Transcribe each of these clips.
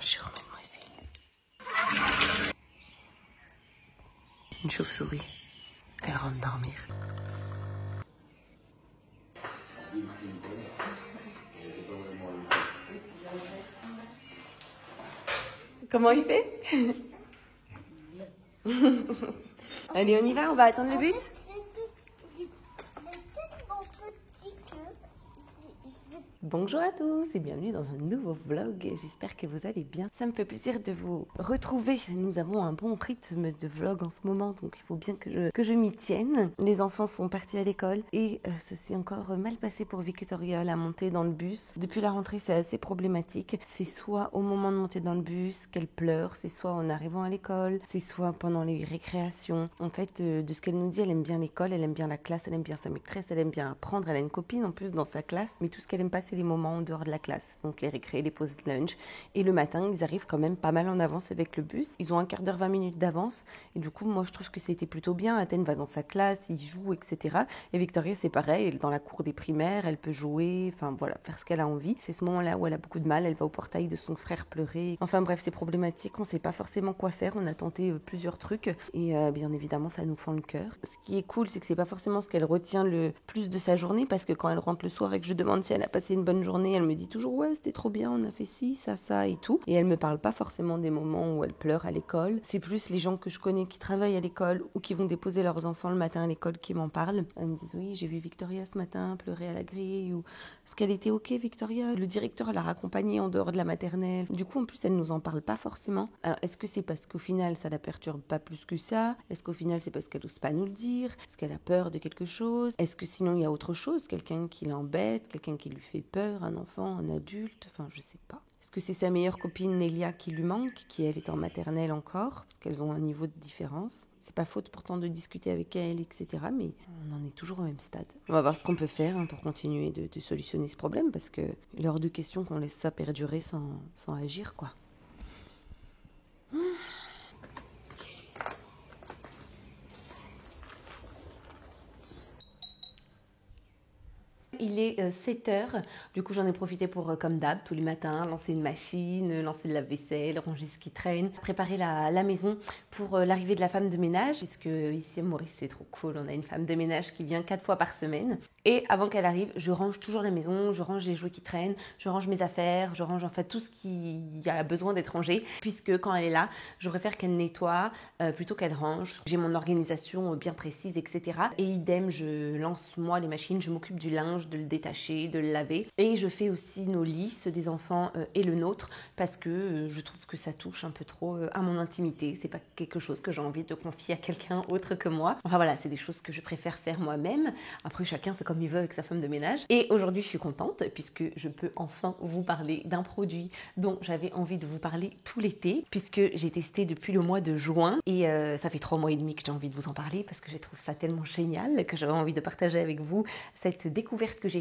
Je remets moi ici. Une chauve-souris. Elle rentre dormir. Comment il fait? Allez, on y va, on va attendre le bus. Bonjour à tous et bienvenue dans un nouveau vlog, j'espère que vous allez bien. Ça me fait plaisir de vous retrouver. Nous avons un bon rythme de vlog en ce moment, donc il faut bien que je m'y tienne. Les enfants sont partis à l'école et ça s'est encore mal passé pour Victoria, la montée dans le bus. Depuis la rentrée, c'est assez problématique. C'est soit au moment de monter dans le bus qu'elle pleure, c'est soit en arrivant à l'école, c'est soit pendant les récréations. En fait, de ce qu'elle nous dit, elle aime bien l'école, elle aime bien la classe, elle aime bien sa maîtresse, elle aime bien apprendre, elle a une copine en plus dans sa classe, mais tout ce qu'elle aime pas, c'est les moments en dehors de la classe, donc les récrés, les pauses de lunch. Et le matin, ils arrivent quand même pas mal en avance avec le bus. Ils ont un quart d'heure, 20 minutes d'avance. Et du coup, moi, je trouve que c'était plutôt bien. Athènes va dans sa classe, il joue, etc. Et Victoria, c'est pareil. Elle est dans la cour des primaires, elle peut jouer, enfin voilà, faire ce qu'elle a envie. C'est ce moment-là où elle a beaucoup de mal. Elle va au portail de son frère pleurer. Enfin bref, c'est problématique. On sait pas forcément quoi faire. On a tenté plusieurs trucs. Et bien évidemment, ça nous fend le cœur. Ce qui est cool, c'est que c'est pas forcément ce qu'elle retient le plus de sa journée, parce que quand elle rentre le soir et que je demande si elle a passé une bonne journée, elle me dit toujours ouais, c'était trop bien, on a fait ci, ça et tout. Et elle me parle pas forcément des moments où elle pleure à l'école. C'est plus les gens que je connais qui travaillent à l'école ou qui vont déposer leurs enfants le matin à l'école qui m'en parlent. Elles me disent oui, j'ai vu Victoria ce matin pleurer à la grille, ou est-ce qu'elle était ok Victoria? Le directeur l'a raccompagnée en dehors de la maternelle. Du coup en plus elle nous en parle pas forcément. Alors est-ce que c'est parce qu'au final ça la perturbe pas plus que ça? Est-ce qu'au final c'est parce qu'elle ose pas nous le dire? Est-ce qu'elle a peur de quelque chose? Est-ce que sinon il y a autre chose? Quelqu'un qui l'embête? Quelqu'un qui lui fait peur? Un enfant? Un adulte? Enfin je sais pas. Est-ce que c'est sa meilleure copine Nélia qui lui manque, qui elle est en maternelle encore, parce qu'elles ont un niveau de différence? C'est pas faute pourtant de discuter avec elle, etc. Mais on en est toujours au même stade. On va voir ce qu'on peut faire pour continuer de solutionner ce problème, parce que il est hors de question qu'on laisse ça perdurer sans agir, quoi. Il est 7h, du coup j'en ai profité pour, comme d'hab, tous les matins, lancer une machine, lancer le lave-vaisselle, ranger ce qui traîne, préparer la maison pour l'arrivée de la femme de ménage, puisque ici à Maurice c'est trop cool, on a une femme de ménage qui vient 4 fois par semaine. Et avant qu'elle arrive, je range toujours la maison, je range les jouets qui traînent, je range mes affaires, je range en fait tout ce qui a besoin d'être rangé, puisque quand elle est là, je préfère qu'elle nettoie plutôt qu'elle range. J'ai mon organisation bien précise, etc. Et idem, je lance moi les machines, je m'occupe du linge, de le détacher, de le laver. Et je fais aussi nos lits, ceux des enfants et le nôtre, parce que je trouve que ça touche un peu trop à mon intimité. C'est pas quelque chose que j'ai envie de confier à quelqu'un autre que moi. Enfin voilà, c'est des choses que je préfère faire moi-même. Après, chacun fait comme il veut avec sa femme de ménage. Et aujourd'hui, je suis contente puisque je peux enfin vous parler d'un produit dont j'avais envie de vous parler tout l'été, puisque j'ai testé depuis le mois de juin. Et ça fait 3 mois et demi que j'ai envie de vous en parler parce que je trouve ça tellement génial que j'avais envie de partager avec vous cette découverte que j'ai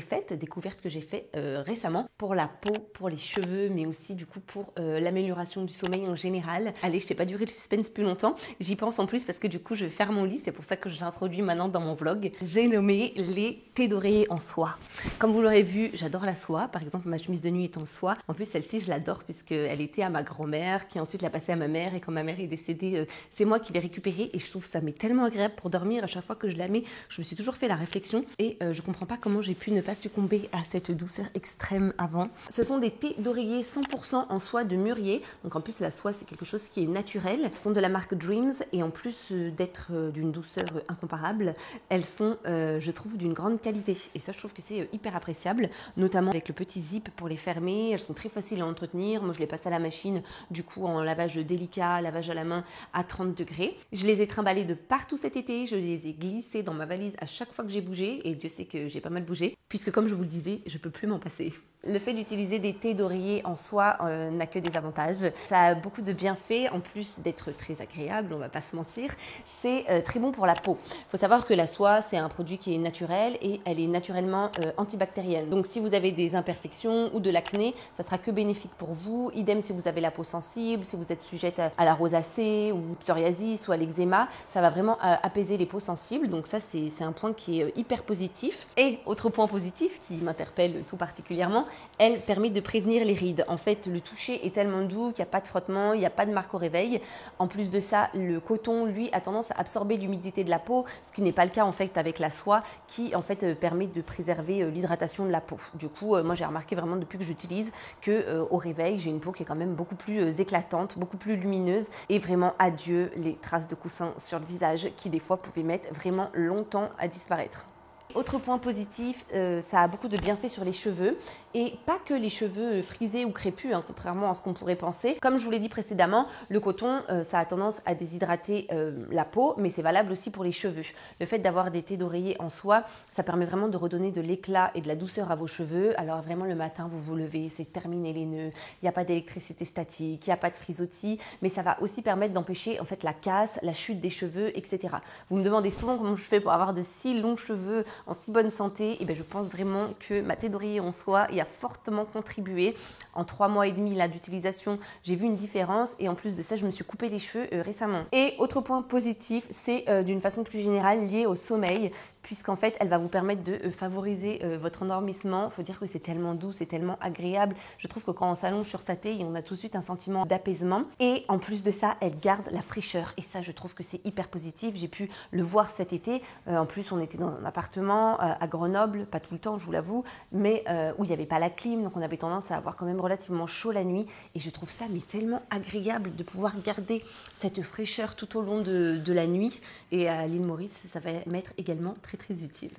faite récemment pour la peau, pour les cheveux, mais aussi du coup pour l'amélioration du sommeil en général. Allez, je fais pas durer le suspense plus longtemps, j'y pense en plus parce que du coup je vais faire mon lit, c'est pour ça que je l'introduis maintenant dans mon vlog. J'ai nommé les thés d'oreiller en soie. Comme vous l'aurez vu, j'adore la soie, par exemple ma chemise de nuit est en soie. En plus celle-ci je l'adore puisqu'elle était à ma grand-mère qui ensuite l'a passée à ma mère, et quand ma mère est décédée, c'est moi qui l'ai récupérée, et je trouve ça tellement agréable pour dormir. À chaque fois que je la mets, je me suis toujours fait la réflexion, et je comprends pas comment j'ai pu ne pas succomber à cette douceur extrême avant. Ce sont des thés d'oreiller 100% en soie de mûrier. Donc en plus la soie c'est quelque chose qui est naturel. Elles sont de la marque Dreams, et en plus d'être d'une douceur incomparable, elles sont je trouve d'une grande qualité. Et ça je trouve que c'est hyper appréciable, notamment avec le petit zip pour les fermer. Elles sont très faciles à entretenir. Moi je les passe à la machine du coup en lavage délicat, lavage à la main à 30 degrés. Je les ai trimballées de partout cet été. Je les ai glissées dans ma valise à chaque fois que j'ai bougé, et Dieu sait que j'ai pas mal bougé, puisque comme je vous le disais, je peux plus m'en passer. Le fait d'utiliser des thés d'oreiller en soie n'a que des avantages. Ça a beaucoup de bienfaits, en plus d'être très agréable, on va pas se mentir. C'est très bon pour la peau. Il faut savoir que la soie, c'est un produit qui est naturel, et elle est naturellement antibactérienne. Donc si vous avez des imperfections ou de l'acné, ça sera que bénéfique pour vous. Idem si vous avez la peau sensible, si vous êtes sujette à la rosacée ou psoriasis ou à l'eczéma, ça va vraiment apaiser les peaux sensibles. Donc ça, c'est un point qui est hyper positif. Et autre point positif qui m'interpelle tout particulièrement, elle permet de prévenir les rides. En fait, le toucher est tellement doux qu'il n'y a pas de frottement, il n'y a pas de marque au réveil. En plus de ça, le coton, lui, a tendance à absorber l'humidité de la peau, ce qui n'est pas le cas en fait avec la soie qui en fait permet de préserver l'hydratation de la peau. Du coup, moi j'ai remarqué vraiment depuis que j'utilise que au réveil, j'ai une peau qui est quand même beaucoup plus éclatante, beaucoup plus lumineuse et vraiment adieu les traces de coussin sur le visage qui des fois pouvaient mettre vraiment longtemps à disparaître. Autre point positif, ça a beaucoup de bienfaits sur les cheveux et pas que les cheveux frisés ou crépus, hein, contrairement à ce qu'on pourrait penser. Comme je vous l'ai dit précédemment, le coton, ça a tendance à déshydrater la peau, mais c'est valable aussi pour les cheveux. Le fait d'avoir des thés d'oreiller en soie, ça permet vraiment de redonner de l'éclat et de la douceur à vos cheveux. Alors vraiment le matin, vous vous levez, c'est terminé les nœuds, il n'y a pas d'électricité statique, il n'y a pas de frisottis, mais ça va aussi permettre d'empêcher en fait la casse, la chute des cheveux, etc. Vous me demandez souvent comment je fais pour avoir de si longs cheveux en si bonne santé, et bien je pense vraiment que ma thé d'oreiller en soie y a fortement contribué. En 3 mois et demi d'utilisation, j'ai vu une différence et en plus de ça, je me suis coupé les cheveux récemment. Et autre point positif, c'est d'une façon plus générale lié au sommeil, puisqu'en fait, elle va vous permettre de favoriser votre endormissement. Il faut dire que c'est tellement doux, c'est tellement agréable. Je trouve que quand on s'allonge sur sa thé, on a tout de suite un sentiment d'apaisement. Et en plus de ça, elle garde la fraîcheur. Et ça, je trouve que c'est hyper positif. J'ai pu le voir cet été. En plus, on était dans un appartement à Grenoble, pas tout le temps, je vous l'avoue, mais où il n'y avait pas la clim, donc on avait tendance à avoir quand même relativement chaud la nuit. Et je trouve ça mais tellement agréable de pouvoir garder cette fraîcheur tout au long de la nuit. Et à l'île Maurice, ça va m'être également très très utile.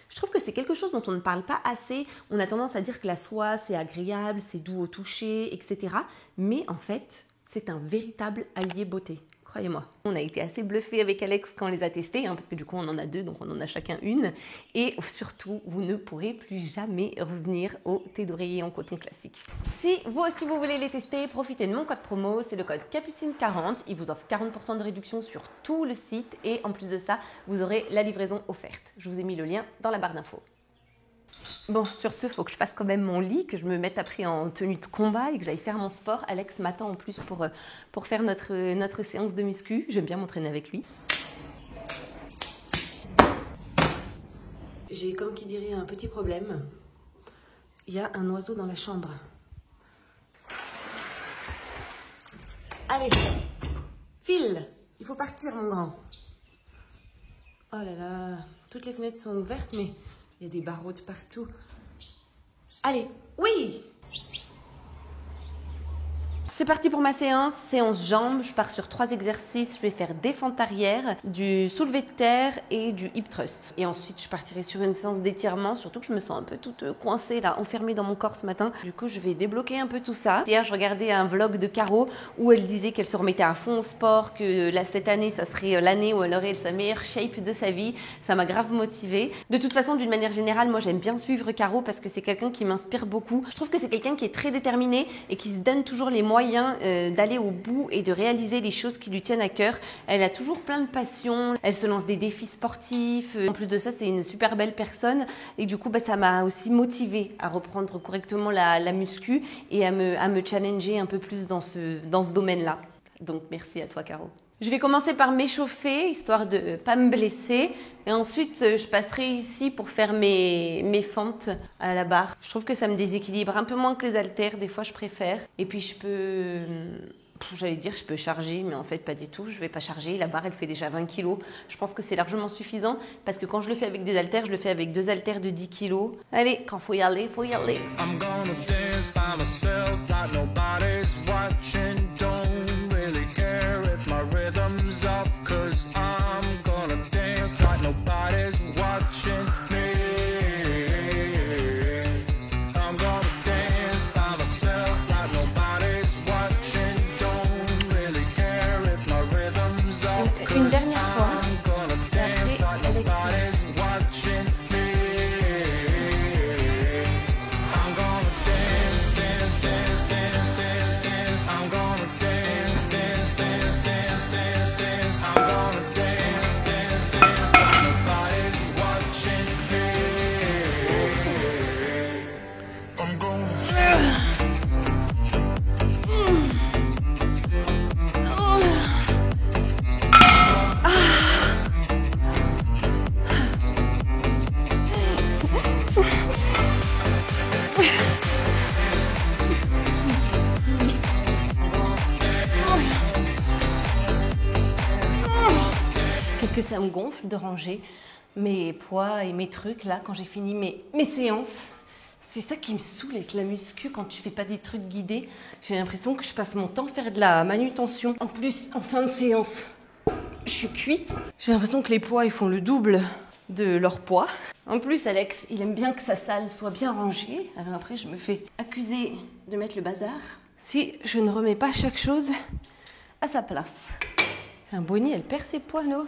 Je trouve que c'est quelque chose dont on ne parle pas assez. On a tendance à dire que la soie, c'est agréable, c'est doux au toucher, etc. Mais en fait, c'est un véritable allié beauté. Croyez-moi. On a été assez bluffés avec Alex quand on les a testés, parce que du coup on en a 2, donc on en a chacun une. Et surtout, vous ne pourrez plus jamais revenir au thé d'oreiller en coton classique. Si vous aussi vous voulez les tester, profitez de mon code promo, c'est le code Capucine40. Il vous offre 40% de réduction sur tout le site et en plus de ça, vous aurez la livraison offerte. Je vous ai mis le lien dans la barre d'infos. Bon, sur ce, il faut que je fasse quand même mon lit, que je me mette après en tenue de combat et que j'aille faire mon sport. Alex m'attend en plus pour faire notre séance de muscu. J'aime bien m'entraîner avec lui. J'ai, comme qui dirait, un petit problème. Il y a un oiseau dans la chambre. Allez, file! Il faut partir, mon grand. Oh là là, toutes les fenêtres sont ouvertes, mais... il y a des barreaux de partout. Allez, oui! C'est parti pour ma séance jambes. Je pars sur 3 exercices. Je vais faire des fentes arrière, du soulevé de terre et du hip thrust. Et ensuite, je partirai sur une séance d'étirement, surtout que je me sens un peu toute coincée, là, enfermée dans mon corps ce matin. Du coup, je vais débloquer un peu tout ça. Hier, je regardais un vlog de Caro où elle disait qu'elle se remettait à fond au sport, que là, cette année, ça serait l'année où elle aurait sa meilleure shape de sa vie. Ça m'a grave motivée. De toute façon, d'une manière générale, moi, j'aime bien suivre Caro parce que c'est quelqu'un qui m'inspire beaucoup. Je trouve que c'est quelqu'un qui est très déterminé et qui se donne toujours les moyens d'aller au bout et de réaliser les choses qui lui tiennent à cœur. Elle a toujours plein de passion, elle se lance des défis sportifs. En plus de ça, c'est une super belle personne et du coup, ça m'a aussi motivée à reprendre correctement la muscu et à me challenger un peu plus dans ce domaine-là. Donc, merci à toi, Caro. Je vais commencer par m'échauffer, histoire de ne pas me blesser. Et ensuite, je passerai ici pour faire mes fentes à la barre. Je trouve que ça me déséquilibre un peu moins que les haltères. Des fois, je préfère. Et puis, je peux charger, mais en fait, pas du tout. Je ne vais pas charger. La barre, elle fait déjà 20 kg. Je pense que c'est largement suffisant parce que quand je le fais avec des haltères, je le fais avec 2 haltères de 10 kg. Allez, quand faut y aller, faut y aller. I'm gonna dance by myself like nobody's watching. Don't really care if my rhythm's off, 'cause I'm gonna dance like nobody's watching me. I'm gonna dance by myself like nobody's watching. Don't really care if my rhythm's off, 'cause I'm gonna dance like nobody's watching me. I'm gonna dance, dance, dance, dance, dance. que ça me gonfle de ranger mes poids et mes trucs là quand j'ai fini mes séances. C'est ça qui me saoule avec la muscu quand tu fais pas des trucs guidés. J'ai l'impression que je passe mon temps à faire de la manutention. En plus, en fin de séance, je suis cuite. J'ai l'impression que les poids, ils font le double de leur poids. En plus, Alex, il aime bien que sa salle soit bien rangée. Alors après, je me fais accuser de mettre le bazar si je ne remets pas chaque chose à sa place. Bonnie, elle perd ses poils, là.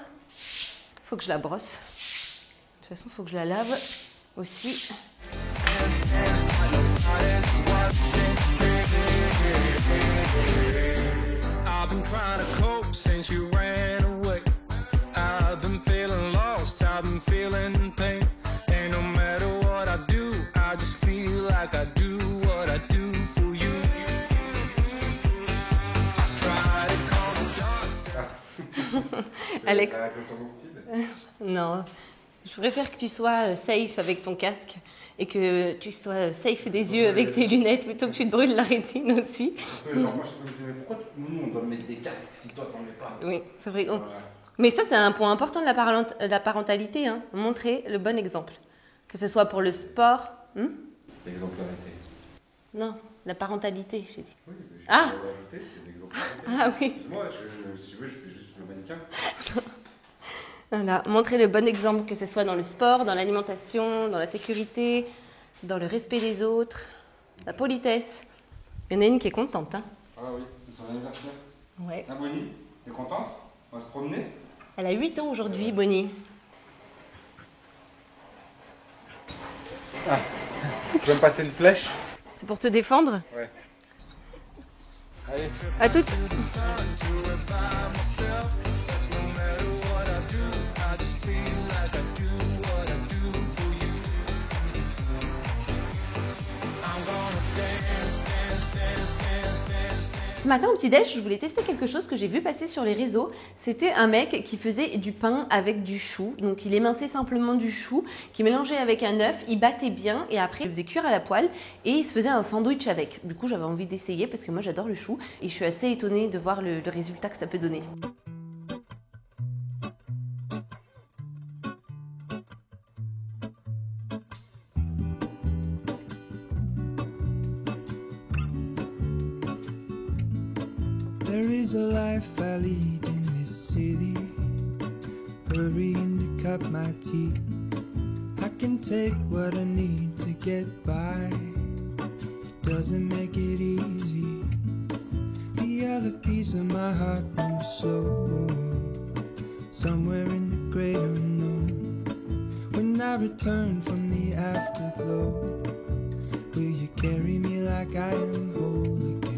Faut que je la brosse. De toute façon, faut que je la lave aussi. I've been trying to cope since you ran away. I've been feeling lost, I've been feeling pain. And no matter what I do, I just feel like I do what I do for you. I try to calm the dark. Alex. Non. Je préfère que tu sois safe avec ton casque et que tu sois safe des yeux avec tes lunettes plutôt que tu te brûles la rétine aussi. Genre, moi, je me disais, mais pourquoi nous, on doit mettre des casques si toi, t'en mets pas? Oui, c'est vrai. Mais ça, c'est un point important de la parentalité, hein. Montrer le bon exemple. Que ce soit pour le sport. L'exemplarité. Non, la parentalité, j'ai dit. Oui, mais Ah je vais c'est l'exemplarité. Ah oui. Excuse-moi, si tu veux, je fais juste le mannequin. Voilà, montrer le bon exemple, que ce soit dans le sport, dans l'alimentation, dans la sécurité, dans le respect des autres, la politesse. Il y en a une qui est contente, hein. Ah oui, c'est son anniversaire. Ouais. Ah, Bonnie, t'es contente? On va se promener? Elle a 8 ans aujourd'hui, Bonnie. Ah, tu vas me passer une flèche? C'est pour te défendre? Ouais. Allez. À toutes. Ce matin au petit-déj, je voulais tester quelque chose que j'ai vu passer sur les réseaux. C'était un mec qui faisait du pain avec du chou. Donc il éminçait simplement du chou, qui mélangeait avec un œuf, il battait bien et après il faisait cuire à la poêle et il se faisait un sandwich avec. Du coup, j'avais envie d'essayer parce que moi j'adore le chou et je suis assez étonnée de voir le résultat que ça peut donner. There is a life I lead in this city, hurrying to cut my teeth. I can take what I need to get by. It doesn't make it easy. The other piece of my heart moves slow, somewhere in the great unknown. When I return from the afterglow, will you carry me like I am whole again?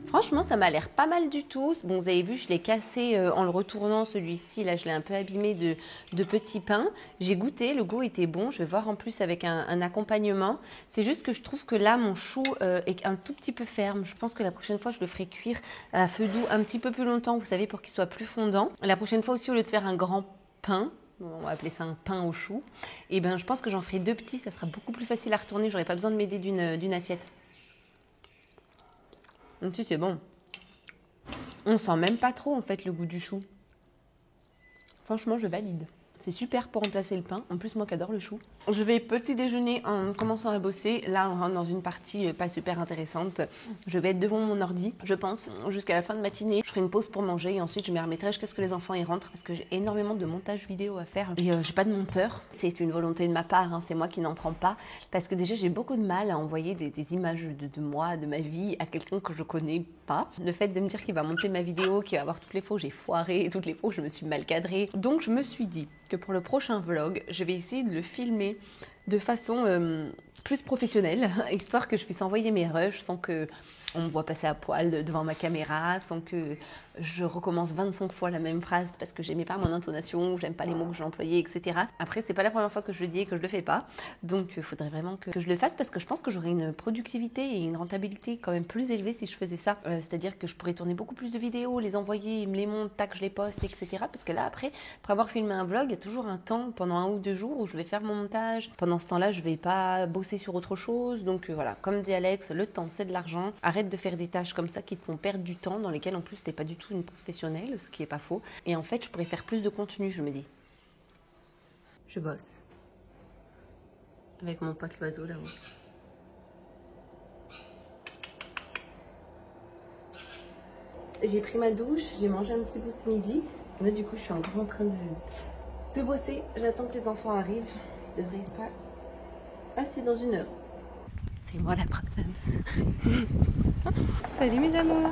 Franchement, ça m'a l'air pas mal du tout. Bon, vous avez vu, je l'ai cassé en le retournant, celui-ci. Là, je l'ai un peu abîmé de petits pains. J'ai goûté, le goût était bon. Je vais voir en plus avec un accompagnement. C'est juste que je trouve que là, mon chou est un tout petit peu ferme. Je pense que la prochaine fois, je le ferai cuire à feu doux un petit peu plus longtemps, vous savez, pour qu'il soit plus fondant. La prochaine fois aussi, au lieu de faire un grand pain, on va appeler ça un pain au chou, et ben, je pense que j'en ferai 2 petits. Ça sera beaucoup plus facile à retourner. J'aurai pas besoin de m'aider d'une assiette. Si, c'est bon. On sent même pas trop en fait le goût du chou. Franchement, je valide. C'est super pour remplacer le pain. En plus, moi qui adore le chou. Je vais petit déjeuner en commençant à bosser. Là, on rentre dans une partie pas super intéressante. Je vais être devant mon ordi, je pense, jusqu'à la fin de matinée. Je ferai une pause pour manger et ensuite je me remettrai jusqu'à ce que les enfants y rentrent parce que j'ai énormément de montage vidéo à faire. Et j'ai pas de monteur. C'est une volonté de ma part, hein. C'est moi qui n'en prends pas. Parce que déjà, j'ai beaucoup de mal à envoyer des images de moi, de ma vie à quelqu'un que je connais pas. Le fait de me dire qu'il va monter ma vidéo, qu'il va avoir toutes les fois où j'ai foiré, toutes les fois où je me suis mal cadrée. Donc, je me suis dit que pour le prochain vlog, je vais essayer de le filmer de façon plus professionnelle, histoire que je puisse envoyer mes rushs sans que on me voit passer à poil devant ma caméra, sans que je recommence 25 fois la même phrase parce que j'aimais pas mon intonation, j'aime pas les mots que j'ai employés, etc. Après, c'est pas la première fois que je le dis et que je le fais pas, donc il faudrait vraiment que je le fasse parce que je pense que j'aurais une productivité et une rentabilité quand même plus élevée si je faisais ça. C'est-à-dire que je pourrais tourner beaucoup plus de vidéos, les envoyer, ils me les montent, tac, je les poste, etc. Parce que là, après avoir filmé un vlog, il y a toujours un temps pendant 1 ou 2 jours où je vais faire mon montage. Pendant ce temps-là, je vais pas bosser sur autre chose. Donc voilà, comme dit Alex, le temps, c'est de l'argent. Arrête arrête de faire des tâches comme ça qui te font perdre du temps, dans lesquelles en plus t'es pas du tout une professionnelle, ce qui est pas faux. Et en fait, je pourrais faire plus de contenu, je me dis. Je bosse. Avec mon pote l'oiseau là-haut. J'ai pris ma douche, j'ai mangé un petit bout ce midi. Et là, du coup, je suis encore en train de bosser. J'attends que les enfants arrivent. Ça devrait pas passer dans 1 heure. C'est moi la problème. Salut mes amours.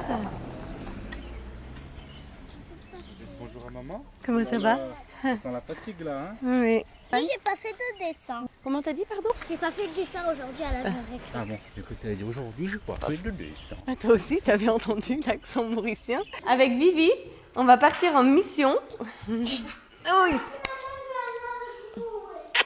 Bonjour à maman. Comment ça va? Ça sent la fatigue là, hein? Oui. J'ai pas fait de dessin. Comment t'as dit, pardon? J'ai pas fait de dessin aujourd'hui à la récré. Ah bon, j'ai cru que t'allais dire aujourd'hui, j'ai pas fait de dessin. Ah, toi aussi, t'avais entendu l'accent mauricien. Avec Vivi, on va partir en mission. Oui.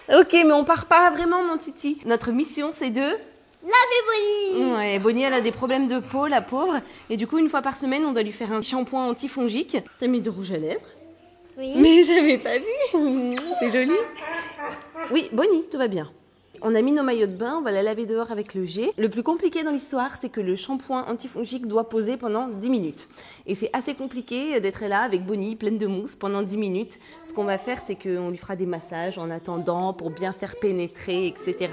Ok, mais on part pas vraiment, mon titi. Notre mission, c'est de... Laver Bonnie. Ouais, Bonnie, elle a des problèmes de peau, la pauvre. Et du coup, 1 fois par semaine, on doit lui faire un shampoing antifongique. T'as mis de rouge à lèvres? Oui. Mais j'avais pas vu. C'est joli. Oui, Bonnie, tout va bien. On a mis nos maillots de bain, on va la laver dehors avec le jet. Le plus compliqué dans l'histoire, c'est que le shampoing antifongique doit poser pendant 10 minutes. Et c'est assez compliqué d'être là avec Bonnie, pleine de mousse, pendant 10 minutes. Ce qu'on va faire, c'est qu'on lui fera des massages en attendant pour bien faire pénétrer, etc.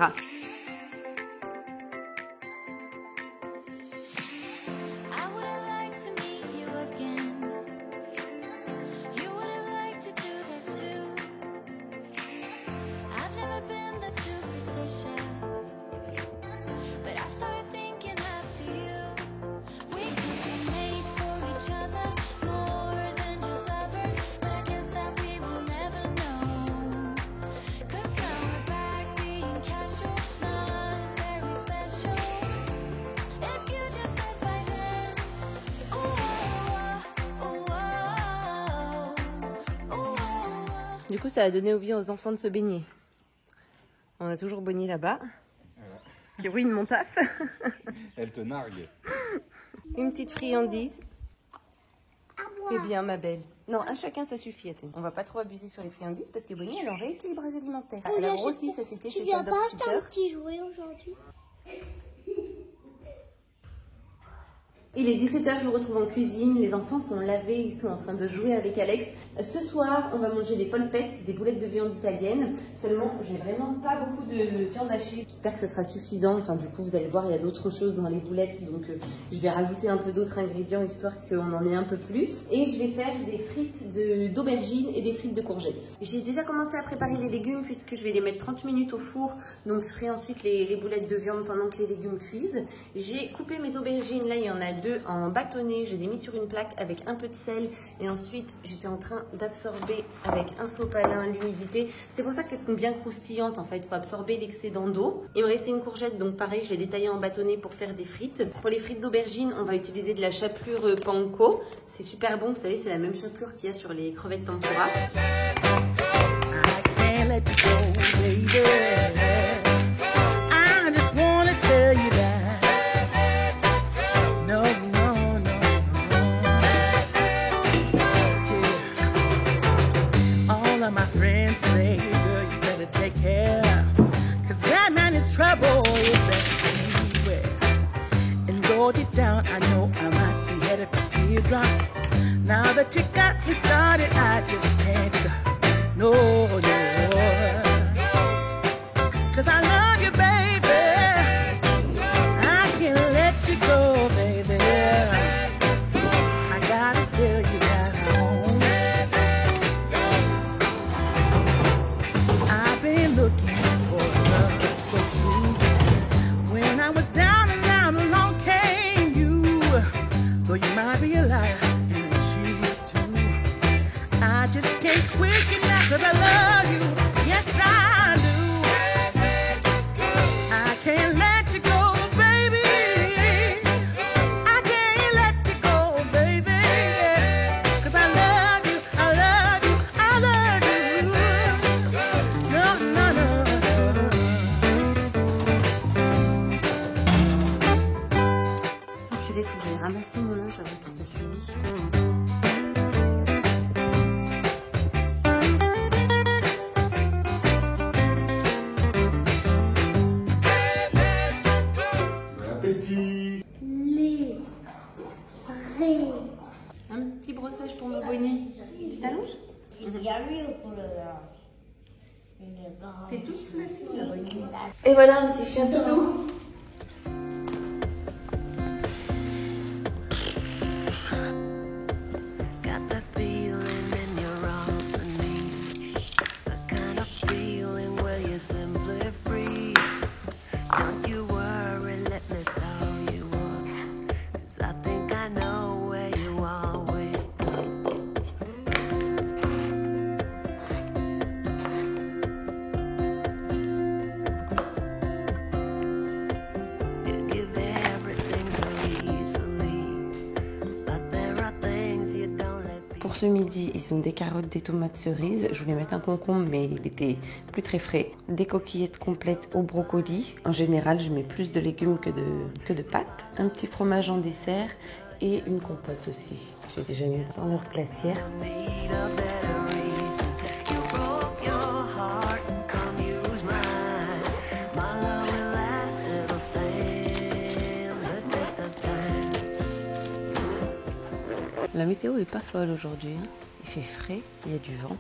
Du coup, ça a donné envie aux enfants de se baigner. On a toujours Bonnie là-bas, qui ruine mon taf. Elle te nargue. Une petite friandise. T'es bien, ma belle. Non, à chacun, ça suffit. Attends. On va pas trop abuser sur les friandises parce que Bonnie, elle a un rééquilibrage alimentaire. Elle a grossi cet été Tu chez viens sa pas dog acheter un sitter. petit jouet aujourd'hui? Il est 17h, je vous retrouve en cuisine. Les enfants sont lavés, ils sont en train de jouer avec Alex. Ce soir, on va manger des polpettes, des boulettes de viande italienne. Seulement, j'ai vraiment pas beaucoup de viande hachée. J'espère que ça sera suffisant. Enfin, du coup, vous allez voir, il y a d'autres choses dans les boulettes. Donc, je vais rajouter un peu d'autres ingrédients, histoire qu'on en ait un peu plus. Et je vais faire des frites d'aubergines et des frites de courgettes. J'ai déjà commencé à préparer les légumes, puisque je vais les mettre 30 minutes au four. Donc, je ferai ensuite les boulettes de viande pendant que les légumes cuisent. J'ai coupé mes aubergines. Là, il y en a 2 en bâtonnet. Je les ai mis sur une plaque avec un peu de sel. Et ensuite, j'étais en train d'absorber avec un sopalin l'humidité. C'est pour ça qu'elles sont bien croustillantes en fait. Il faut absorber l'excédent d'eau. Il me restait une courgette, donc pareil, je l'ai détaillée en bâtonnet pour faire des frites. Pour les frites d'aubergine, on va utiliser de la chapelure panko. C'est super bon, vous savez, c'est la même chapelure qu'il y a sur les crevettes tempura. Now that you got me started, I just can't stop. No, no. 'Cause I love you, baby. I can't let you go, baby. I gotta tell you that I've been looking for love so true. When I was down and out, along came you. Though you might be a liar. I just can't quit you now 'cause I love you, yes I do. I can't let you go, baby. I can't let you go, baby. 'Cause I love you, I love you, I love you. No, no, no. Oh purée, faut que j'aille ramasser mon linge avant qu'il fasse nuit. t'allonges? Il y a mieux pour le... T'es douce, Maxime. Et voilà un petit chien tout doux. Pour ce midi, ils ont des carottes, des tomates cerises. Je voulais mettre un concombre, mais il était plus très frais. Des coquillettes complètes au brocoli. En général, je mets plus de légumes que de pâtes. Un petit fromage en dessert et une compote aussi. J'ai déjà mis dans leur glacière. La météo est pas folle aujourd'hui, hein. Il fait frais, il y a du vent.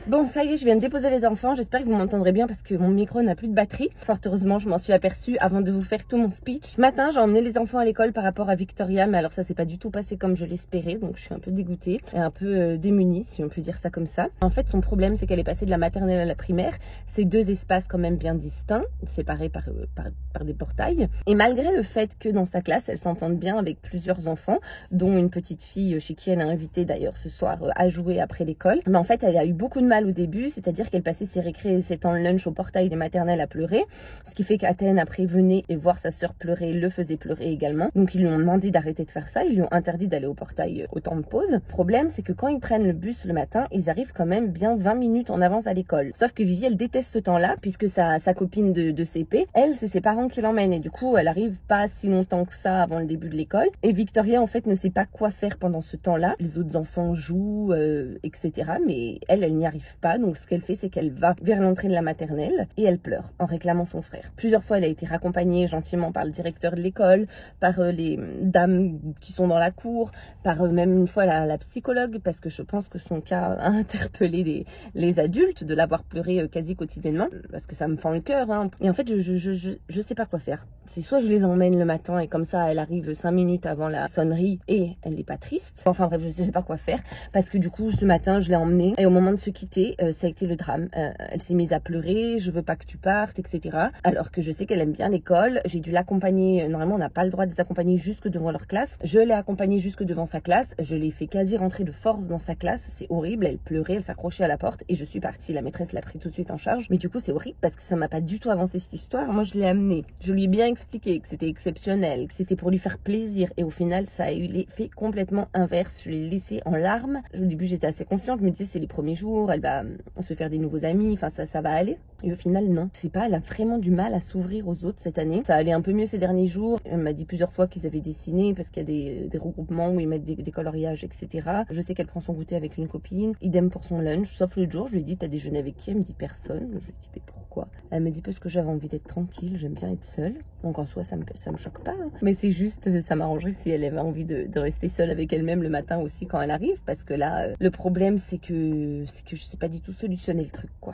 Bon, ça y est, je viens de déposer les enfants. J'espère que vous m'entendrez bien parce que mon micro n'a plus de batterie. Fort heureusement, je m'en suis aperçue avant de vous faire tout mon speech. Ce matin, j'ai emmené les enfants à l'école par rapport à Victoria, mais alors ça s'est pas du tout passé comme je l'espérais, donc je suis un peu dégoûtée et un peu démunie, si on peut dire ça comme ça. En fait, son problème, c'est qu'elle est passée de la maternelle à la primaire. C'est deux espaces quand même bien distincts, séparés par des portails. Et malgré le fait que dans sa classe, elle s'entende bien avec plusieurs enfants, dont une petite fille chez qui elle a invité d'ailleurs ce soir à jouer après l'école, mais en fait, elle a eu beaucoup de mal au début, c'est-à-dire qu'elle passait ses récrés et ses temps de lunch au portail des maternelles à pleurer, ce qui fait qu'Athènes après venait et voir sa sœur pleurer le faisait pleurer également. Donc ils lui ont demandé d'arrêter de faire ça, ils lui ont interdit d'aller au portail au temps de pause. Le problème, c'est que quand ils prennent le bus le matin, ils arrivent quand même bien 20 minutes en avance à l'école. Sauf que Vivi, elle déteste ce temps-là, puisque sa copine de CP, elle, c'est ses parents qui l'emmènent et du coup, elle arrive pas si longtemps que ça avant le début de l'école. Et Victoria, en fait, ne sait pas quoi faire pendant ce temps-là. Les autres enfants jouent, etc. Mais elle n'y arrive pas, donc ce qu'elle fait, c'est qu'elle va vers l'entrée de la maternelle et elle pleure en réclamant son frère. Plusieurs fois, elle a été raccompagnée gentiment par le directeur de l'école, par les dames qui sont dans la cour, par même une fois la psychologue, parce que je pense que son cas a interpellé les adultes de l'avoir pleuré quasi quotidiennement, parce que ça me fend le cœur, hein. Et en fait, je sais pas quoi faire. C'est soit je les emmène le matin et comme ça, elle arrive 5 minutes avant la sonnerie et elle n'est pas triste. Enfin bref, je sais pas quoi faire, parce que du coup, ce matin, je l'ai emmenée et au moment de se quitter, ça a été le drame. Elle s'est mise à pleurer, je veux pas que tu partes, etc. Alors que je sais qu'elle aime bien l'école. J'ai dû l'accompagner, normalement on n'a pas le droit de les accompagner jusque devant leur classe. Je l'ai accompagnée jusque devant sa classe, je l'ai fait quasi rentrer de force dans sa classe, c'est horrible, elle pleurait, elle s'accrochait à la porte et je suis partie. La maîtresse l'a pris tout de suite en charge, mais du coup c'est horrible parce que ça m'a pas du tout avancé cette histoire. Moi je l'ai amenée, je lui ai bien expliqué que c'était exceptionnel, que c'était pour lui faire plaisir et au final ça a eu l'effet complètement inverse. Je l'ai laissée en larmes. Au début j'étais assez confiante, je me disais c'est les premiers jours, elle va se faire des nouveaux amis, enfin ça va aller. Et au final non, c'est pas, elle a vraiment du mal à s'ouvrir aux autres cette année. Ça allait un peu mieux ces derniers jours. Elle m'a dit plusieurs fois qu'ils avaient dessiné parce qu'il y a des regroupements où ils mettent des coloriages, etc. Je sais qu'elle prend son goûter avec une copine. Idem pour son lunch, sauf l'autre jour, je lui ai dit t'as déjeuné avec qui? Elle me dit personne. Je lui ai dit mais pourquoi? Elle me dit parce que j'avais envie d'être tranquille, j'aime bien être seule. Donc en soi, ça me choque pas. Hein. Mais c'est juste, ça m'arrangerait si elle avait envie de rester seule avec elle-même le matin aussi quand elle arrive. Parce que là, le problème, c'est que je sais pas du tout solutionner le truc, quoi.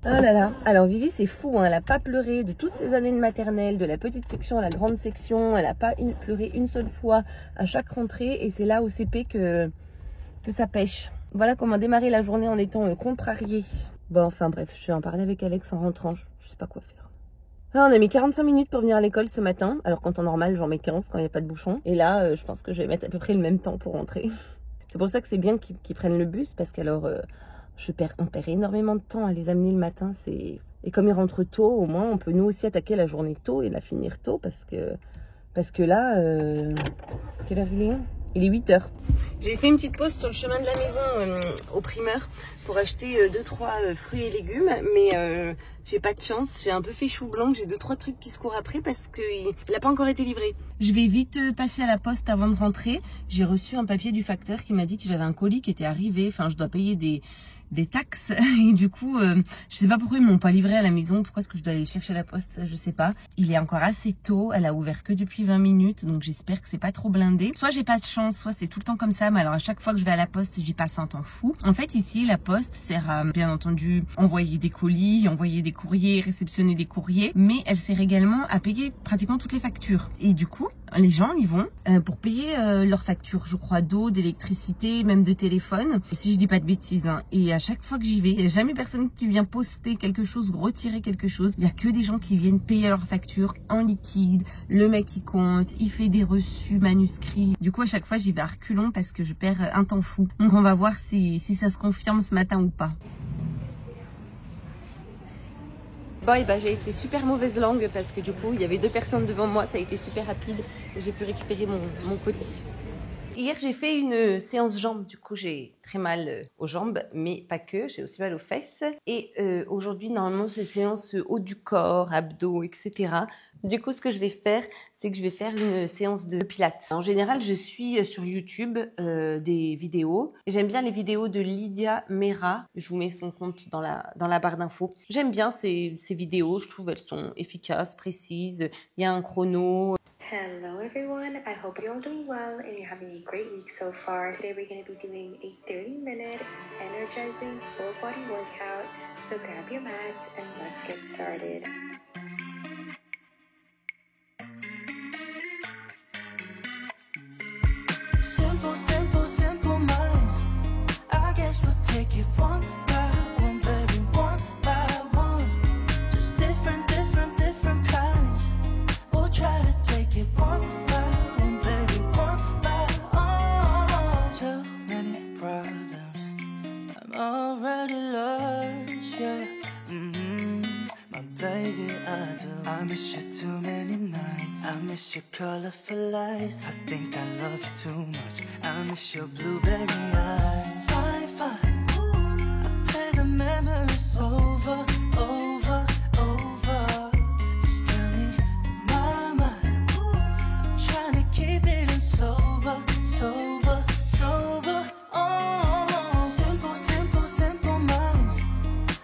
Oh là là. Alors Vivi, c'est fou, hein. Elle a pas pleuré de toutes ces années de maternelle, de la petite section à la grande section. Elle a pas pleuré une seule fois à chaque rentrée. Et c'est là au CP que ça pêche. Voilà comment démarrer la journée en étant contrariée. Bon, enfin bref, je vais en parler avec Alex en rentrant. Je sais pas quoi faire. Ah, on a mis 45 minutes pour venir à l'école ce matin. Alors qu'en temps normal, j'en mets 15 quand il n'y a pas de bouchon. Et là, je pense que je vais mettre à peu près le même temps pour rentrer. C'est pour ça que c'est bien qu'ils prennent le bus. Parce qu'alors, on perd énormément de temps à les amener le matin. Et comme ils rentrent tôt, au moins, on peut nous aussi attaquer la journée tôt et la finir tôt. Parce que là, quelle heure il est ? Il est 8h. J'ai fait une petite pause sur le chemin de la maison au primeur pour acheter 2-3 fruits et légumes. Mais j'ai pas de chance. J'ai un peu fait chou blanc. J'ai 2-3 trucs qui se courent après parce qu'il n'a pas encore été livré. Je vais vite passer à la poste avant de rentrer. J'ai reçu un papier du facteur qui m'a dit que j'avais un colis qui était arrivé. Enfin, je dois payer des taxes et du coup je sais pas pourquoi ils m'ont pas livré à la maison. Pourquoi est-ce que je dois aller le chercher à la poste? Je sais pas. Il est encore assez tôt, elle a ouvert que depuis 20 minutes donc j'espère que c'est pas trop blindé. Soit j'ai pas de chance, soit c'est tout le temps comme ça, mais alors à chaque fois que je vais à la poste j'y passe un temps fou. En fait ici la poste sert à bien entendu envoyer des colis, envoyer des courriers, réceptionner des courriers, mais elle sert également à payer pratiquement toutes les factures. Et du coup les gens y vont pour payer leurs factures, je crois, d'eau, d'électricité, même de téléphone, si je dis pas de bêtises, hein. Et à chaque fois que j'y vais, il n'y a jamais personne qui vient poster quelque chose ou retirer quelque chose. Il n'y a que des gens qui viennent payer leurs factures en liquide. Le mec il compte, il fait des reçus manuscrits. Du coup à chaque fois j'y vais à reculons parce que je perds un temps fou. Donc on va voir si ça se confirme ce matin ou pas. Bon, et bah, j'ai été super mauvaise langue parce que du coup il y avait 2 personnes devant moi, ça a été super rapide et j'ai pu récupérer mon colis. Hier j'ai fait une séance jambes, du coup j'ai très mal aux jambes, mais pas que, j'ai aussi mal aux fesses. Et aujourd'hui normalement c'est séance haut du corps, abdos, etc. Du coup ce que je vais faire, c'est que je vais faire une séance de pilates. En général je suis sur YouTube des vidéos. J'aime bien les vidéos de Lydia Mera, je vous mets son compte dans la barre d'infos. J'aime bien ces vidéos, je trouve elles sont efficaces, précises, il y a un chrono. Hello everyone, I hope you're all doing well and you're having a great week so far. Today we're going to be doing a 30-minute energizing full body workout. So grab your mats and let's get started. Simple, simple, simple minds. I guess we'll take it one by one, baby, one by one. Just different kinds. We'll try to take it one by one, baby, one by one. Too many problems, I'm already lost, yeah. My baby, I do. I miss you too many nights. I miss your colorful lights. I think I love you too much. I miss your blueberry eyes. Fine, fine. I play the memories over, over, over. Just tell me, my mind. I'm trying to keep it in sober, sober, sober. Oh, simple, simple, simple minds.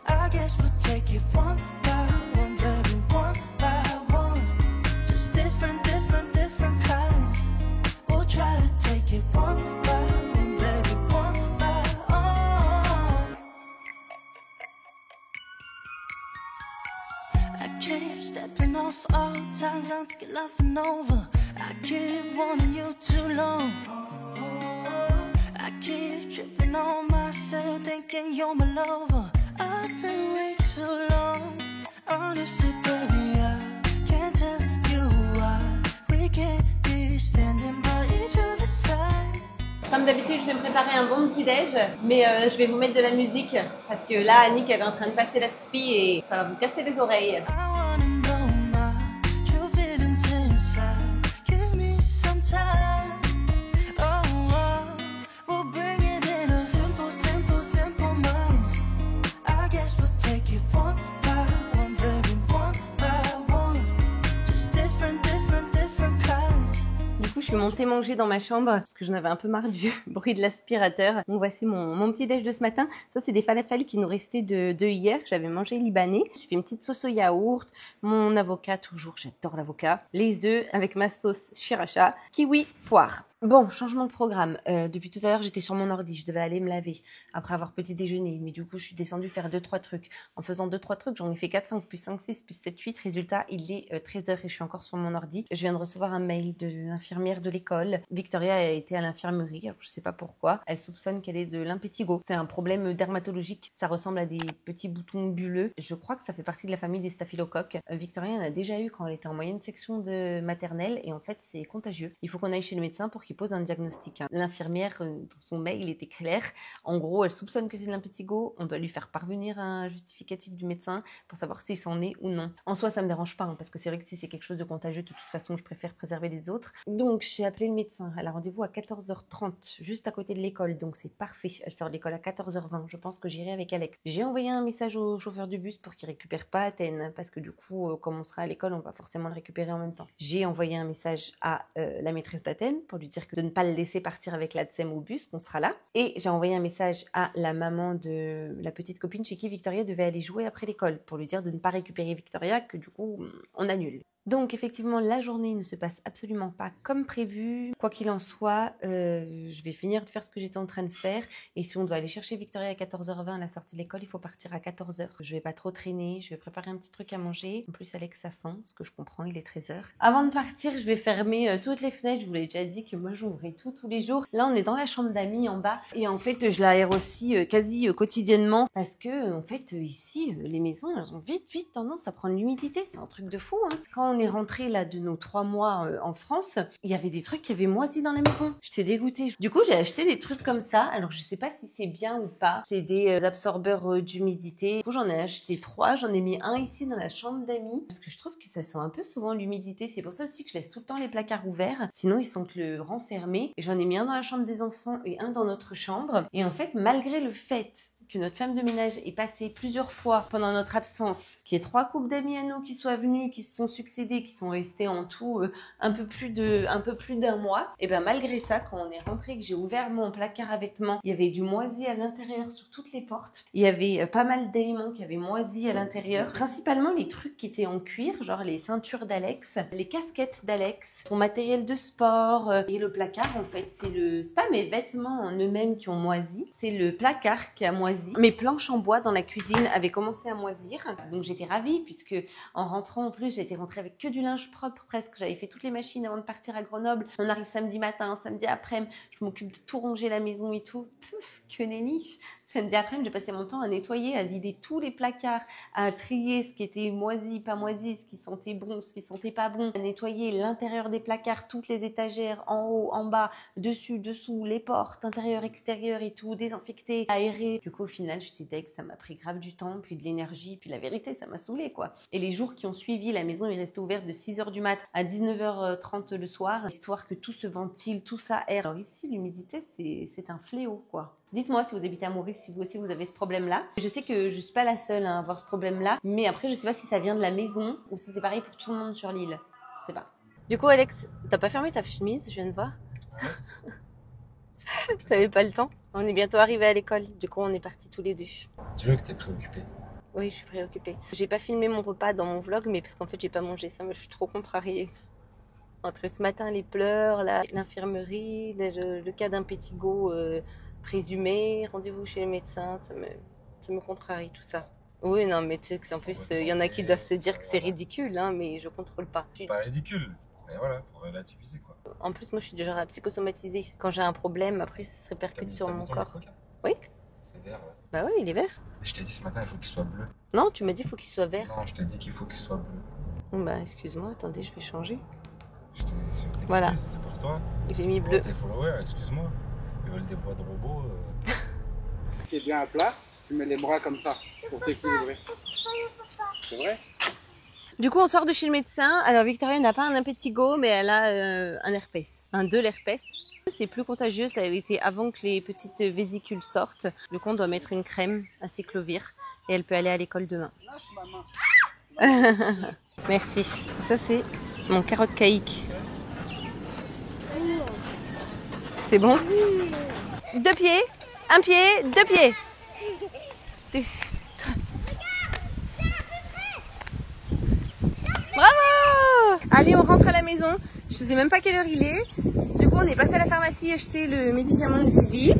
I guess we'll take it one by one, baby, one by one. Just different kinds. We'll try to take it one by one, baby, one by one. I keep stepping off all times I'm loving over. I keep wanting you too long. I keep tripping on myself, thinking you're my lover. I've been way too long. Honestly, baby, I can't tell you why we can't be standing by each other's side. Comme d'habitude, je vais me préparer un bon petit déj, mais je vais vous mettre de la musique parce que là, Annick, elle est en train de passer la spi et ça va vous casser les oreilles. I wanna know my true feelings inside. Give me some time. Oh, oh, we'll bring it in a simple, simple, simple minds. I guess we'll take it one by one, baby, one by one. Just different kinds. Du coup, je suis montée manger dans ma chambre parce que j'en avais un peu marre du bruit de l'aspirateur. Bon, voici mon petit déj de ce matin. Ça, c'est des falafels qui nous restaient de hier. J'avais mangé libanais. Je fais une petite sauce au yaourt, mon avocat toujours, j'adore l'avocat, les œufs avec ma sauce sriracha, kiwi, poire. Bon, changement de programme. Depuis tout à l'heure, j'étais sur mon ordi. Je devais aller me laver après avoir petit déjeuner. Mais du coup, je suis descendue faire 2-3 trucs. En faisant 2-3 trucs, j'en ai fait 4, 5, plus 5, 6, plus 7, 8. Résultat, il est 13h et je suis encore sur mon ordi. Je viens de recevoir un mail de l'infirmière de l'école. Victoria a été à l'infirmerie. Alors, je sais pas pourquoi. Elle soupçonne qu'elle est de l'impétigo. C'est un problème dermatologique. Ça ressemble à des petits boutons bulleux. Je crois que ça fait partie de la famille des staphylocoques. Victoria en a déjà eu quand elle était en moyenne section de maternelle. Et en fait, c'est contagieux. Il faut qu'on aille chez le médecin pour qu'il pose un diagnostic. L'infirmière, dans son mail, était clair. En gros, elle soupçonne que c'est de l'impétigo. On doit lui faire parvenir un justificatif du médecin pour savoir si c'en est ou non. En soi, ça me dérange pas, parce que c'est vrai que si c'est quelque chose de contagieux, de toute façon, je préfère préserver les autres. Donc, j'ai appelé le médecin. Elle a rendez-vous à 14h30, juste à côté de l'école. Donc, c'est parfait. Elle sort de l'école à 14h20. Je pense que j'irai avec Alex. J'ai envoyé un message au chauffeur du bus pour qu'il récupère pas Athènes, parce que du coup, comme on sera à l'école, on va forcément le récupérer en même temps. J'ai envoyé un message à la maîtresse d'Athènes pour lui dire que de ne pas le laisser partir avec l'ADSEM au bus, qu'on sera là. Et j'ai envoyé un message à la maman de la petite copine chez qui Victoria devait aller jouer après l'école pour lui dire de ne pas récupérer Victoria, que du coup, on annule. Donc effectivement, la journée ne se passe absolument pas comme prévu. Quoi qu'il en soit, je vais finir de faire ce que j'étais en train de faire. Et si on doit aller chercher Victoria à 14h20 à la sortie de l'école, il faut partir à 14h. Je vais pas trop traîner, je vais préparer un petit truc à manger. En plus, Alex a faim, ce que je comprends, il est 13h. Avant de partir, je vais fermer toutes les fenêtres. Je vous l'ai déjà dit que moi, j'ouvrais tout tous les jours. Là, on est dans la chambre d'amis en bas. Et en fait, je l'aère aussi quasi quotidiennement. Parce que, en fait, ici, les maisons, elles ont vite tendance à prendre l'humidité. C'est un truc de fou, hein. Quand on est rentré là de nos 3 mois en France, il y avait des trucs qui avaient moisi dans la maison. J'étais dégoûtée. Du coup, j'ai acheté des trucs comme ça. Alors, je sais pas si c'est bien ou pas. C'est des absorbeurs d'humidité. Du coup, j'en ai acheté 3. J'en ai mis un ici dans la chambre d'amis. Parce que je trouve que ça sent un peu souvent l'humidité. C'est pour ça aussi que je laisse tout le temps les placards ouverts. Sinon, ils sentent le renfermé. Et j'en ai mis un dans la chambre des enfants et un dans notre chambre. Et en fait, malgré le fait que notre femme de ménage est passée plusieurs fois pendant notre absence, qu'il y ait 3 couples d'amis à nous qui soient venus, qui se sont succédés, qui sont restés en tout un peu plus d'un mois, et bien malgré ça, quand on est rentré, que j'ai ouvert mon placard à vêtements, il y avait du moisi à l'intérieur sur toutes les portes. Il y avait pas mal d'éléments qui avaient moisi à l'intérieur, principalement les trucs qui étaient en cuir, genre les ceintures d'Alex, les casquettes d'Alex, son matériel de sport, et le placard en fait, c'est pas mes vêtements en eux-mêmes qui ont moisi, c'est le placard qui a moisi. Mes planches en bois dans la cuisine avaient commencé à moisir, donc j'étais ravie puisque en rentrant en plus, j'étais rentrée avec que du linge propre presque. J'avais fait toutes les machines avant de partir à Grenoble. On arrive samedi matin, samedi après-midi, je m'occupe de tout ranger la maison et tout. Que nenni. Samedi après-midi, j'ai passé mon temps à nettoyer, à vider tous les placards, à trier ce qui était moisi, pas moisi, ce qui sentait bon, ce qui sentait pas bon, à nettoyer l'intérieur des placards, toutes les étagères, en haut, en bas, dessus, dessous, les portes, intérieur, extérieur et tout, désinfecter, aérer. Du coup, au final, j'étais deg, ça m'a pris grave du temps, puis de l'énergie, puis la vérité, ça m'a saoulée, quoi. Et les jours qui ont suivi, la maison est restée ouverte de 6h du mat à 19h30 le soir, histoire que tout se ventile, tout s'aère. Alors ici, l'humidité, c'est un fléau, quoi. Dites-moi si vous habitez à Maurice, si vous aussi vous avez ce problème-là. Je sais que je suis pas la seule à avoir ce problème-là, mais après je sais pas si ça vient de la maison ou si c'est pareil pour tout le monde sur l'île. Je sais pas. Du coup, Alex, t'as pas fermé ta chemise, je viens de voir. T'avais pas le temps. On est bientôt arrivés à l'école, du coup on est partis tous les deux. Tu veux que t'es préoccupée? Oui, je suis préoccupée. J'ai pas filmé mon repas dans mon vlog, mais parce qu'en fait j'ai pas mangé ça, mais je suis trop contrariée. Entre ce matin les pleurs, l'infirmerie, le cas d'impétigo présumé, rendez-vous chez le médecin, ça me contrarie tout ça. Oui, non, mais tu sais qu'en plus, il y en a qui doivent se dire que c'est ridicule, hein, mais je contrôle pas. C'est pas ridicule, mais voilà, faut relativiser quoi. En plus, moi je suis du genre à psychosomatisée. Quand j'ai un problème, après ça se répercute sur mon corps. Oui. C'est vert, ouais. Bah oui, il est vert. Je t'ai dit ce matin, il faut qu'il soit bleu. Non, tu m'as dit il faut qu'il soit vert. Non, je t'ai dit qu'il faut qu'il soit bleu. Bah excuse-moi, attendez, je vais changer. Je t'excuse, voilà. C'est pour toi. J'ai mis bleu. Tes followers, excuse-moi. Ils veulent des voix de robots. Qui est bien à plat, tu mets les bras comme ça pour t'équilibrer. C'est vrai? Du coup, on sort de chez le médecin. Alors, Victoria n'a pas un impétigo, mais elle a un herpès, de l'herpès. C'est plus contagieux, ça a été avant que les petites vésicules sortent. Du coup, on doit mettre une crème à cyclovir et elle peut aller à l'école demain. Merci. Ça, c'est mon carotte caïque. C'est bon? 2 pieds, 1 pied, 2 pieds. Bravo! Allez, on rentre à la maison. Je sais même pas quelle heure il est. Du coup, on est passé à la pharmacie acheter le médicament de Vivi.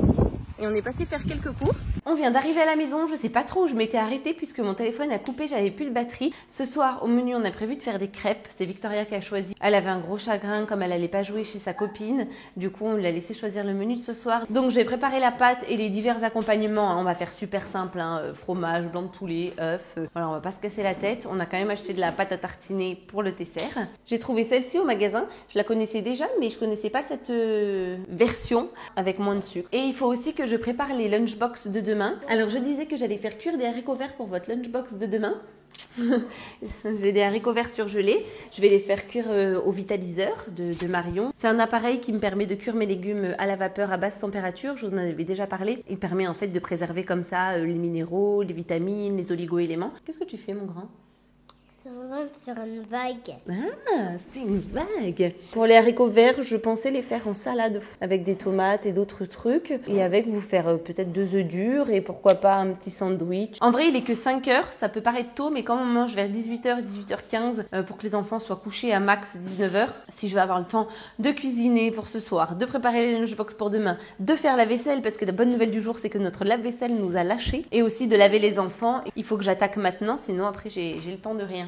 Et on est passé faire quelques courses. On vient d'arriver à la maison, je sais pas trop où je m'étais arrêtée puisque mon téléphone a coupé, j'avais plus de batterie. Ce soir, au menu, on a prévu de faire des crêpes. C'est Victoria qui a choisi. Elle avait un gros chagrin comme elle allait pas jouer chez sa copine. Du coup, on l'a laissé choisir le menu de ce soir. Donc, j'ai préparé la pâte et les divers accompagnements. On va faire super simple, fromage, blanc de poulet, œufs. Voilà, on va pas se casser la tête. On a quand même acheté de la pâte à tartiner pour le dessert. J'ai trouvé celle-ci au magasin. Je la connaissais déjà, mais je connaissais pas cette version avec moins de sucre. Et il faut aussi que je prépare les lunchbox de demain. Alors je disais que j'allais faire cuire des haricots verts pour votre lunchbox de demain. J'ai des haricots verts surgelés. Je vais les faire cuire au vitaliseur de Marion. C'est un appareil qui me permet de cuire mes légumes à la vapeur à basse température. Je vous en avais déjà parlé. Il permet en fait de préserver comme ça les minéraux, les vitamines, les oligo-éléments. Qu'est-ce que tu fais, mon grand? Sur une vague. Ah, c'était une vague. Pour les haricots verts, je pensais les faire en salade avec des tomates et d'autres trucs. Et avec vous faire peut-être 2 œufs durs et pourquoi pas un petit sandwich. En vrai, il est que 5 heures. Ça peut paraître tôt, mais quand on mange vers 18h, 18h15 pour que les enfants soient couchés à max 19h, si je vais avoir le temps de cuisiner pour ce soir, de préparer les lunchbox pour demain, de faire la vaisselle parce que la bonne nouvelle du jour, c'est que notre lave-vaisselle nous a lâchés. Et aussi de laver les enfants. Il faut que j'attaque maintenant, sinon après j'ai le temps de rien.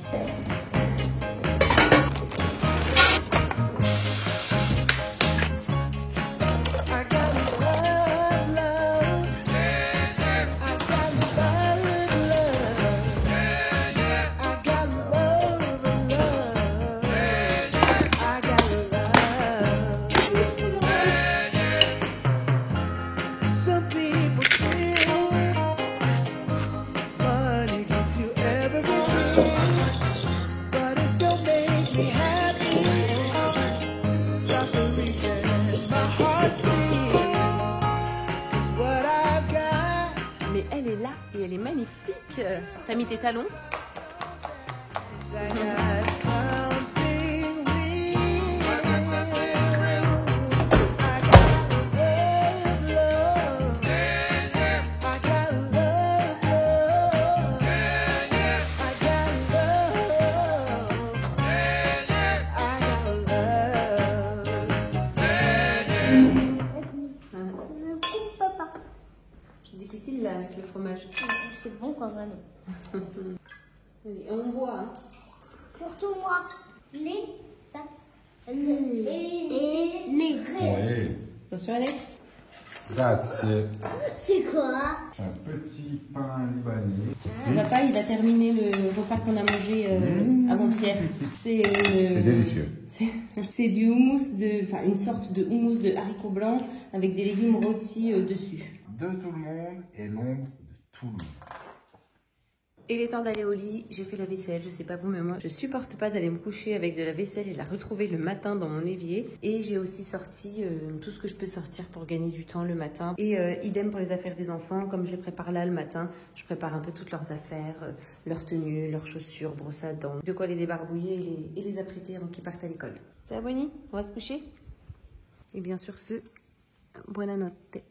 Mais elle est là et elle est magnifique. T'as mis tes talons? C'est difficile là avec le fromage. C'est bon quand même. Et on boit, hein. Surtout moi. Ça. Les Oui. Attention Alex. Grazie. C'est quoi? Un petit pain libanais. Papa il va terminer le repas qu'on a mangé avant-hier. C'est délicieux. C'est du houmous une sorte de houmous de haricots blancs avec des légumes rôtis dessus. De tout le monde et l'ombre de tout le monde. Il est temps d'aller au lit, j'ai fait la vaisselle, je sais pas vous mais moi je supporte pas d'aller me coucher avec de la vaisselle et de la retrouver le matin dans mon évier. Et j'ai aussi sorti tout ce que je peux sortir pour gagner du temps le matin. Et idem pour les affaires des enfants, comme je les prépare là le matin, je prépare un peu toutes leurs affaires, leurs tenues, leurs chaussures, brosses à dents, de quoi les débarbouiller et les apprêter avant qu'ils partent à l'école. Ça va Bonnie? On va se coucher? Et bien sûr ce, buonanotte.